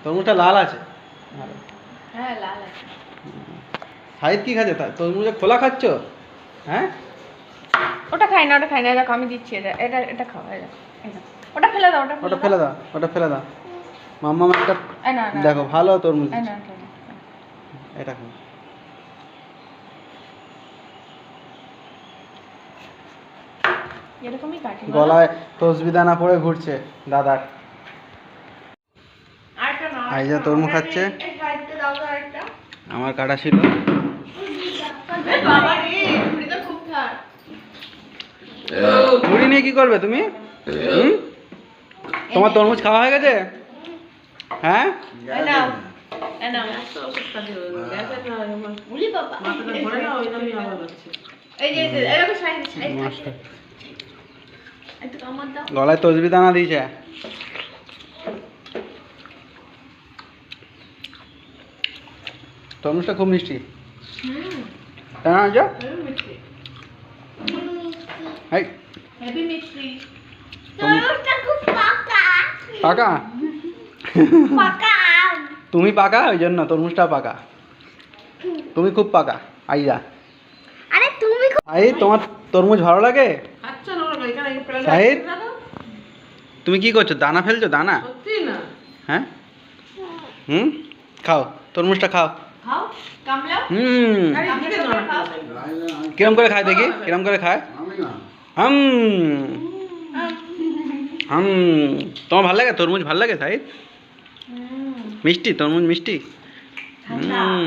তরমুজটা লাল আছে। হ্যাঁ লাল আছে। সাইদ কি খাচ্ছে? তরমুজে খোলা খাচ্ছ? হ্যাঁ, ওটা খাই না, ওটা খাই না। দেখো আমি দিচ্ছি, এটা এটা এটা খাও। এই দেখো, এই দেখো। ওটা ফেলে দাও, ওটা ফেলে দাও, ওটা ফেলে দাও। মাম্মা একটা এই না না, দেখো ভালো তরমুজ এই দিচ্ছে। না এটা না। এটা খাও। এরকমই কাটি বলো। গলায় তসবি দানা পরে ঘুরছে দাদার। আরেকটা নাও, এই যে তরমুজ খাচ্ছে। এই সাইডটা দাও তো আরেকটা। আমার কাটা ছিল। এই বাবা রে, ছুরিটা খুব ধার। ছুরি নিয়ে কি করবে তুমি? হুম? তোমার তরমুজ খাওয়া হয়ে গেছে? হ্যাঁ, এই নাও, এই নাও। উলি বাবা। এই যে এরকম সাইড সাইড মস্ত। একটু কামড় দাও। গলায় তসবি দানা দিয়েছে। তরমুজটা খুব মিষ্টি। কেমন আছে? হেভি মিষ্টি। এই হেভি মিষ্টি। তরমুজটা খুব পাকা। পাকা? পাকা আম। তুমি পাকা, ওই জন্য তরমুজটা পাকা। তুমি খুব পাকা আইয়া। আরে তুমি খুব সাহিদ, তোমার তরমুজ ভালো লাগে? আচ্ছা না, ওরা এখানে প্লেট সাহিদ, তুমি কি করছো? দানা ফেলছো? দানা? সত্যি না। হ্যাঁ, হুম, খাও তরমুজটা খাও। খাও, কামলাও। হুম, আরে দিকে দাও খাও। কিরম করে খায় দেখি, কিরম করে খায়? হুম হুম। তোমার ভালো লাগে তরমুজ? ভালো লাগে সাহিদ? মিষ্টি তরমুজ, মিষ্টি। হুম,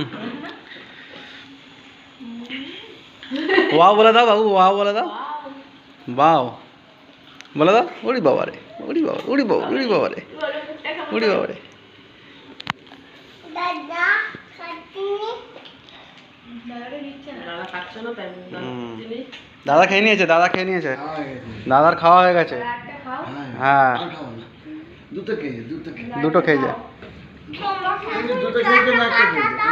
ওয়াও বলে দাও বাবু, ওয়াও বলে দাও। বাও বলে দাও। ওরি বাবা রে, ওরি বাবা, ওরি বাবা, ওরি বাবা রে, ওরি বাবা রে। দাদা খাচ্ছি। দাদা খাচ্ছে না তাই দাদা খেয়ে নিয়েছে, দাদা খেয়ে নিয়েছে। দাদার খাওয়া হয়ে গেছে। একটা খাও। হ্যাঁ, দুটো খেয়েছে, দুটো খেয়েছে। দুটো খেয়েছে। তোমার সাথে দুটো খেয়েছে না একটা খেয়েছে।